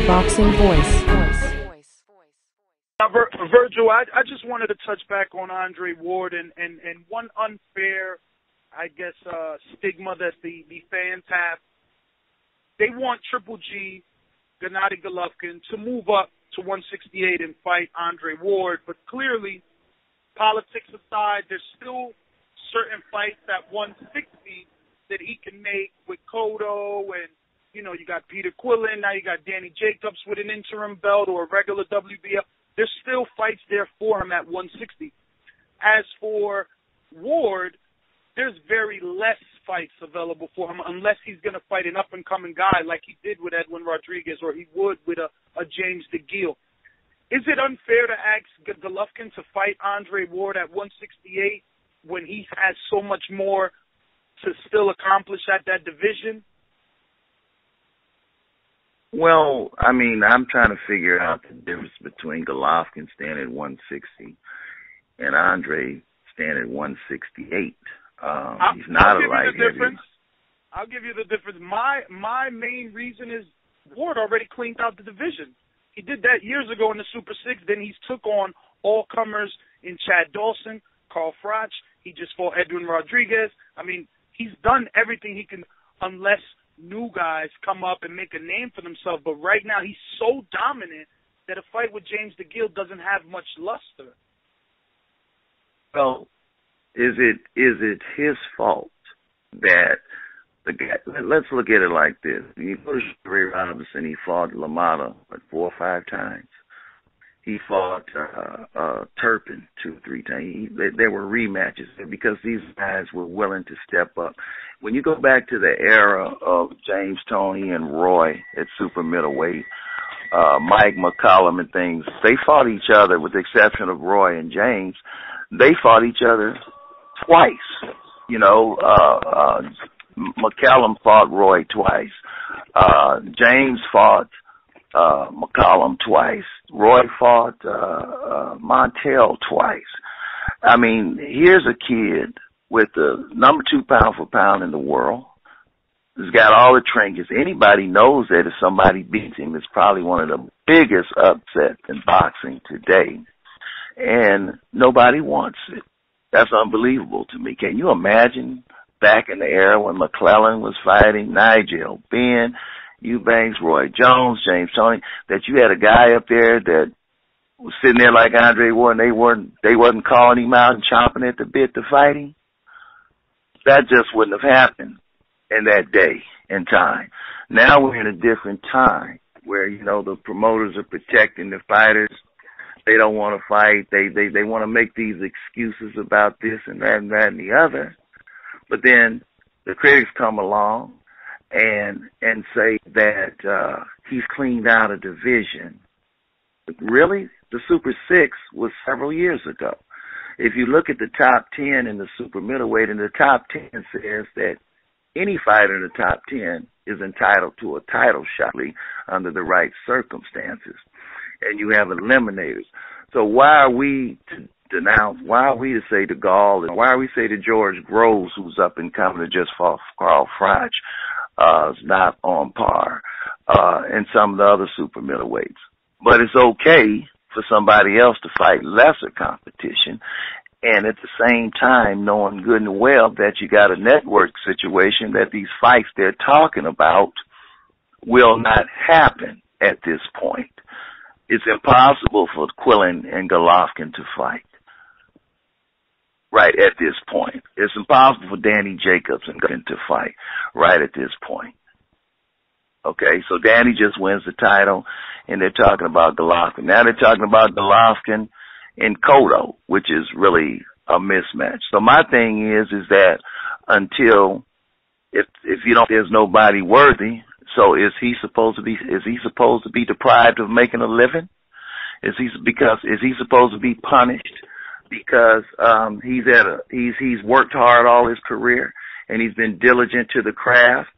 boxing voice. Now, Virgil, I just wanted to touch back on Andre Ward and one unfair, I guess, stigma that the fans have. They want Triple G, Gennady Golovkin, to move up to 168 and fight Andre Ward, but clearly, politics aside, there's still certain fights at 160 that he can make with Cotto, and, you know, you got Peter Quillen, now you got Danny Jacobs with an interim belt or a regular WBF. There's still fights there for him at 160. As for Ward, there's very less fights available for him unless he's going to fight an up-and-coming guy like he did with Edwin Rodriguez or he would with a James DeGale. Is it unfair to ask Golovkin to fight Andre Ward at 168 when he has so much more to still accomplish at that division? Well, I mean, I'm trying to figure out the difference between Golovkin standing at 160 and Andre standing at 168. He's not a light heavy. I'll give you the difference. My main reason is Ward already cleaned out the division. He did that years ago in the Super 6. Then he's took on all-comers in Chad Dawson, Carl Froch. He just fought Edwin Rodriguez. I mean, he's done everything he can unless new guys come up and make a name for themselves. But right now he's so dominant that a fight with James DeGale doesn't have much luster. Well, is it his fault that the guy? Let's look at it like this: you go to Ray Robinson, he fought LaMotta 4 or 5 times. He fought Turpin 2 or 3 times. There were rematches because these guys were willing to step up. When you go back to the era of James Toney and Roy at super middleweight, Mike McCollum and things, they fought each other with the exception of Roy and James. They fought each other twice. You know, McCallum fought Roy twice. James fought McCollum twice. Roy fought Montel twice. I mean, here's a kid with the number 2 pound for pound in the world. He's got all the trinkets. Anybody knows that if somebody beats him, it's probably one of the biggest upsets in boxing today. And nobody wants it. That's unbelievable to me. Can you imagine back in the era when McClellan was fighting Nigel Benn, Eubanks, Roy Jones, James Toney, that you had a guy up there that was sitting there like Andre Ward and they wasn't calling him out and chomping at the bit to fight him? That just wouldn't have happened in that day and time. Now we're in a different time where, you know, the promoters are protecting the fighters. They don't want to fight. They want to make these excuses about this and that and that and the other. But then the critics come along and say that he's cleaned out a division. Really? The Super 6 was several years ago. If you look at the top 10 in the super middleweight, and the top 10 says that any fighter in the top 10 is entitled to a title shot under the right circumstances. And you have eliminators. So why are we to denounce, why are we to say to Gall, and why are we to say to George Groves, who's up and coming to just fought Carl Froch, is not on par, and some of the other super middleweights. But it's okay for somebody else to fight lesser competition, and at the same time knowing good and well that you got a network situation that these fights they're talking about will not happen at this point. It's impossible for Quillen and Golovkin to fight right at this point. It's impossible for Danny Jacobs and Golovkin to fight right at this point. Okay, so Danny just wins the title, and they're talking about Golovkin. Now they're talking about Golovkin and Cotto, which is really a mismatch. So my thing is that until if you don't, there's nobody worthy. So is he supposed to be deprived of making a living? Is he supposed to be punished because he's worked hard all his career and he's been diligent to the craft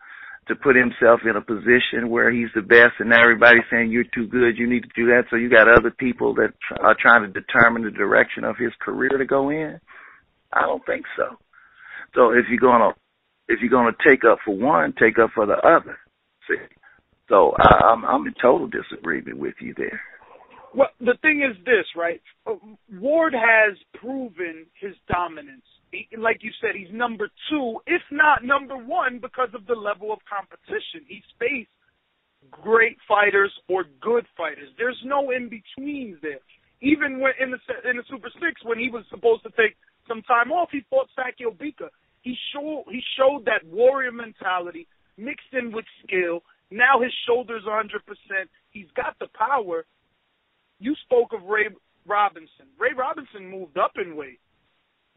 to put himself in a position where he's the best, and now everybody's saying you're too good, you need to do that, so you got other people that are trying to determine the direction of his career to go in? I don't think so. So if you're gonna take up for one, take up for the other. See? So I'm in total disagreement with you there. Well, the thing is this, right? Ward has proven his dominance. Like you said, he's number 2, if not number 1, because of the level of competition. He's faced great fighters or good fighters. There's no in-betweens there. Even when in the Super 6, when he was supposed to take some time off, he fought Sakio Bika. He showed that warrior mentality mixed in with skill. Now his shoulders are 100%. He's got the power. You spoke of Ray Robinson. Ray Robinson moved up in weight.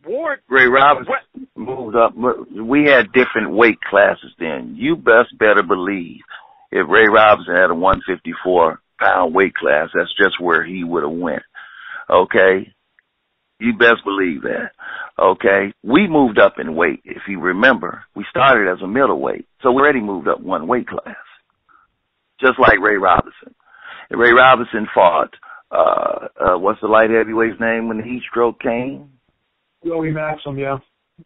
Ray Robinson moved up. We had different weight classes then. You better believe if Ray Robinson had a 154-pound weight class, that's just where he would have went. Okay? You best believe that. Okay? We moved up in weight. If you remember, we started as a middleweight, so we already moved up one weight class, just like Ray Robinson. And Ray Robinson fought, what's the light heavyweight's name when the heat stroke came? Joey Maxim, yeah.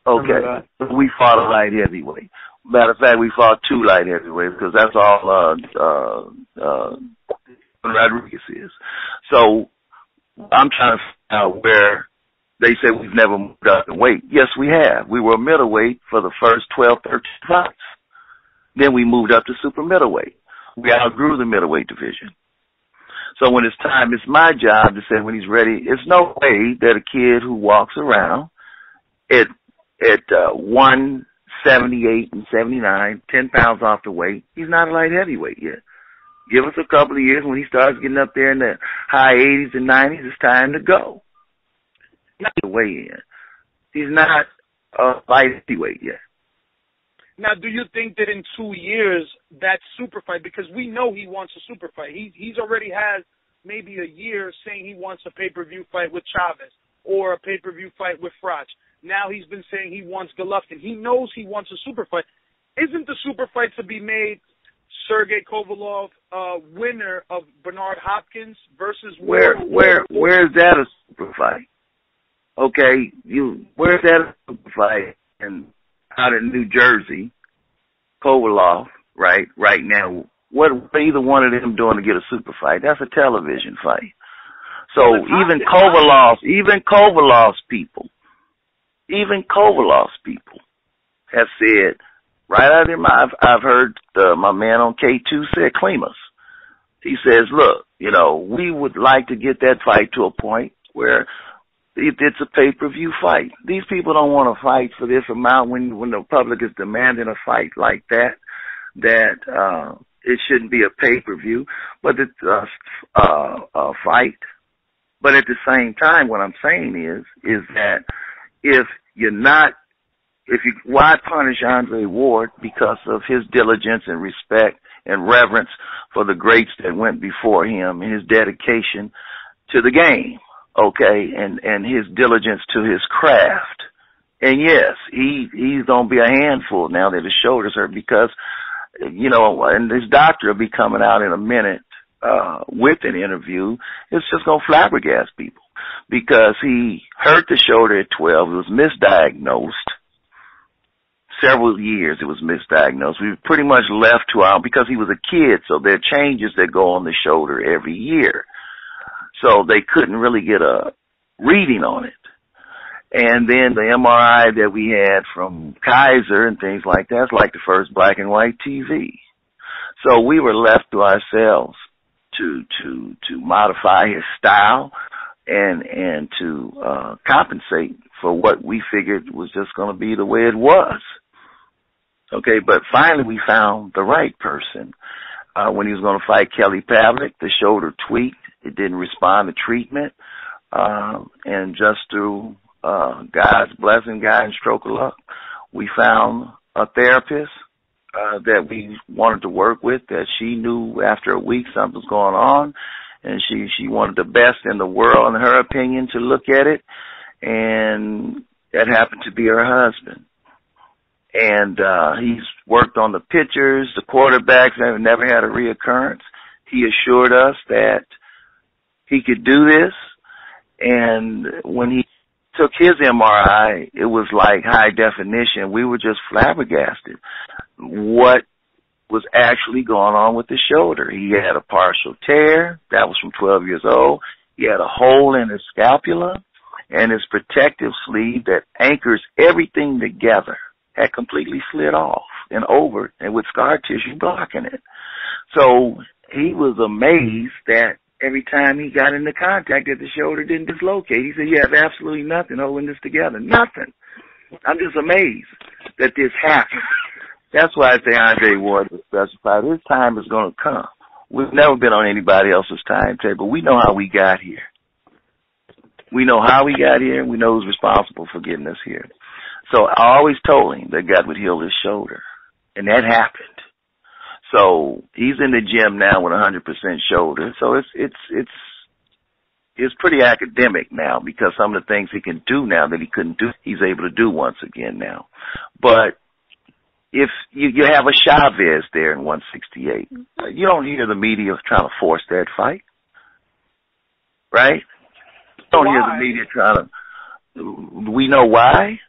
Okay. We fought a light heavyweight. Matter of fact, we fought 2 light heavyweights because that's all Rodriguez is. So I'm trying to find out where they say we've never moved up in weight. Yes, we have. We were a middleweight for the first 12, 13 fights. Then we moved up to super middleweight. We outgrew the middleweight division. So when it's time, it's my job to say when he's ready. It's no way that a kid who walks around at 178 and 79, 10 pounds off the weight, he's not a light heavyweight yet. Give us a couple of years when he starts getting up there in the high 80s and 90s, it's time to go. Not the way in. He's not a light heavyweight yet. Now, do you think that in 2 years, that super fight, because we know he wants a super fight. He's already has maybe a year saying he wants a pay-per-view fight with Chavez or a pay-per-view fight with Frach. Now he's been saying he wants Golovkin. He knows he wants a super fight. Isn't the super fight to be made Sergey Kovalev, winner of Bernard Hopkins versus where is that a super fight? Okay, where's that a super fight? And out in New Jersey, Kovalev, right now, what either one of them doing to get a super fight? That's a television fight. So even Kovalov's people have said, right out of their mouth, I've heard my man on K2 said, Klimas. He says, look, we would like to get that fight to a point where it's a pay-per-view fight. These people don't want to fight for this amount when the public is demanding a fight like that it shouldn't be a pay-per-view, but it's a fight. But at the same time, what I'm saying is that why punish Andre Ward because of his diligence and respect and reverence for the greats that went before him and his dedication to the game, okay, and his diligence to his craft. And yes, he's gonna be a handful now that his shoulders hurt because, and his doctor will be coming out in a minute with an interview. It's just gonna flabbergast people because he hurt the shoulder at 12. It was misdiagnosed. Several years it was misdiagnosed. We were pretty much left to because he was a kid, so there are changes that go on the shoulder every year. So they couldn't really get a reading on it. And then the MRI that we had from Kaiser and things like that's like the first black and white TV. So we were left to ourselves to modify his style and to compensate for what we figured was just going to be the way it was. Okay, but finally we found the right person. When he was going to fight Kelly Pavlik, the shoulder tweaked. It didn't respond to treatment. And just through God's blessing, God's stroke of luck, we found a therapist that we wanted to work with, that she knew after a week something was going on, and she wanted the best in the world, in her opinion, to look at it, and that happened to be her husband. And he's worked on the pitchers, the quarterbacks, and never had a reoccurrence. He assured us that he could do this, and when he took his MRI, it was like high definition. We were just flabbergasted. What was actually going on with the shoulder. He had a partial tear. That was from 12 years old. He had a hole in his scapula, and his protective sleeve that anchors everything together had completely slid off and over, and with scar tissue blocking it. So he was amazed that every time he got into contact that the shoulder didn't dislocate. He said, you have absolutely nothing holding this together. Nothing. I'm just amazed that this happened. That's why I say Andre Ward was specified. His time is going to come. We've never been on anybody else's timetable. We know how we got here. We know how we got here, and we know who's responsible for getting us here. So I always told him that God would heal his shoulder, and that happened. So he's in the gym now with 100% shoulder. So it's pretty academic now, because some of the things he can do now that he couldn't do, he's able to do once again now. But if you have a Chavez there in 168, you don't hear the media trying to force that fight, right? You don't hear the media trying to. We know why.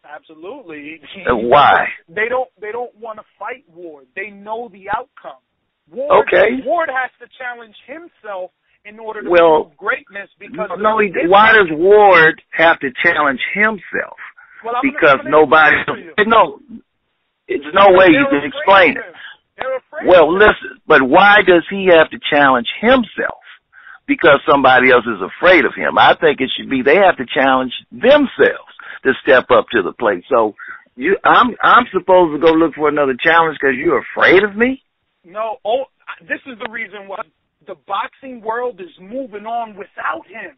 Absolutely. Why? They don't want to fight Ward. They know the outcome. Ward has to challenge himself in order to prove greatness. Because why does Ward have to challenge himself? Well, because nobody. No, it's no way you can explain it. Well, listen, but why does he have to challenge himself? Because somebody else is afraid of him. I think it should be they have to challenge themselves to step up to the plate. So I'm supposed to go look for another challenge because you're afraid of me? No. This is the reason why the boxing world is moving on without him.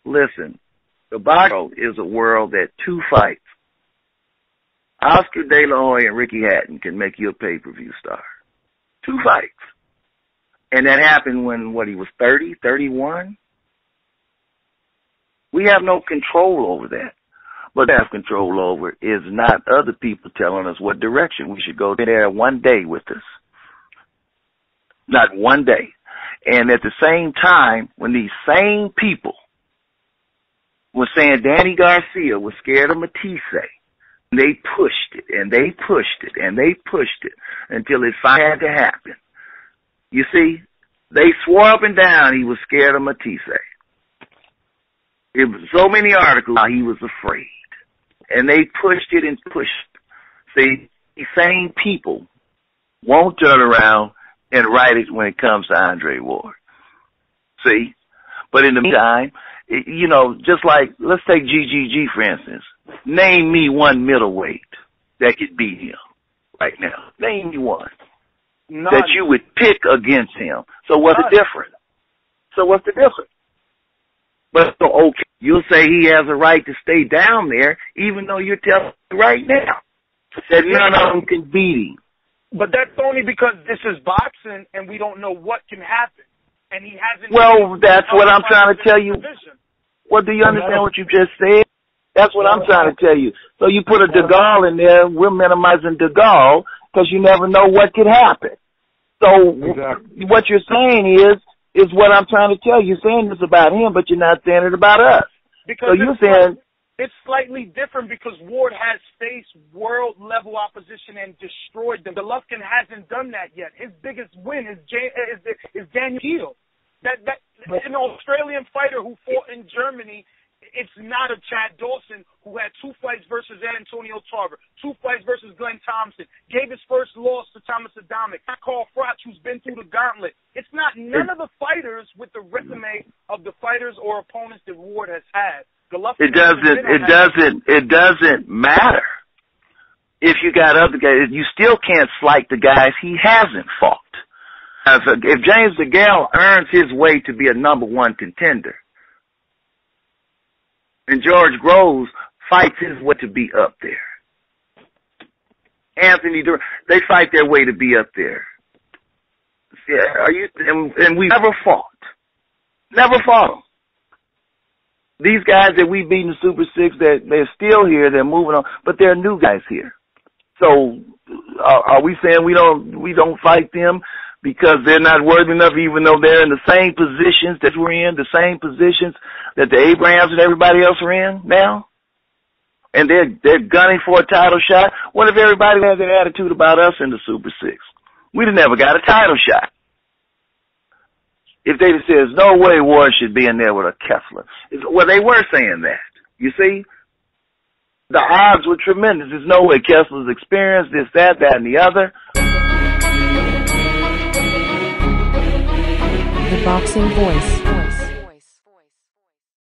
Listen. The boxing world is a world that 2 fights, Oscar De La Hoya and Ricky Hatton, can make you a pay-per-view star. 2 fights. And that happened when, he was 30, 31? We have no control over that. What we have control over is not other people telling us what direction we should go there one day with us. Not one day. And at the same time, when these same people were saying Danny Garcia was scared of Matisse, they pushed it, and they pushed it, and they pushed it until it finally had to happen. You see, they swore up and down he was scared of Matisse. There was so many articles how he was afraid. And they pushed it and pushed it. See, these same people won't turn around and write it when it comes to Andre Ward. See? But in the meantime, just like, let's take GGG, for instance. Name me one middleweight that could beat him right now. Name me one. None. That you would pick against him. So what's the difference? But you'll say he has a right to stay down there, even though you're telling me right now that none of them can beat him. But that's only because this is boxing and we don't know what can happen. And he hasn't. Well, that's what I'm trying to tell you. Well, do you understand what you just said? That's what I'm trying to tell you. So you put a De Gaulle in there, we're minimizing De Gaulle because you never know what could happen. So what you're saying is what I'm trying to tell you. You're saying this about him, but you're not saying it about us. Because so you're saying it's slightly different because Ward has faced world-level opposition and destroyed them. Golovkin hasn't done that yet. His biggest win is Daniel Hill. That an Australian fighter who fought in Germany. It's not a Chad Dawson who had 2 fights versus Antonio Tarver, 2 fights versus Glenn Thompson, gave his first loss to Thomas Adamic, Carl Froch, who's been through the gauntlet. It's not none of the fighters with the resume of the fighters or opponents that Ward has had. Golovkin It doesn't matter. If you got other guys, you still can't slight the guys he hasn't fought. If James DeGale earns his way to be a number 1 contender, and George Groves fights his way to be up there. Anthony, they fight their way to be up there. And we never fought. Never fought them. These guys that we beat in the Super 6, they're still here, they're moving on, but there are new guys here. So, are we saying we don't fight them because they're not worthy enough, even though they're in the same positions that we're in, the same positions that the Abrahams and everybody else are in now? and they're gunning for a title shot. What if everybody has that attitude about us in the Super 6? We'd have never got a title shot. If they said, there's no way Ward should be in there with a Kessler. Well, they were saying that. You see? The odds were tremendous. There's no way Kessler's experienced this, that, and the other. The Boxing Voice.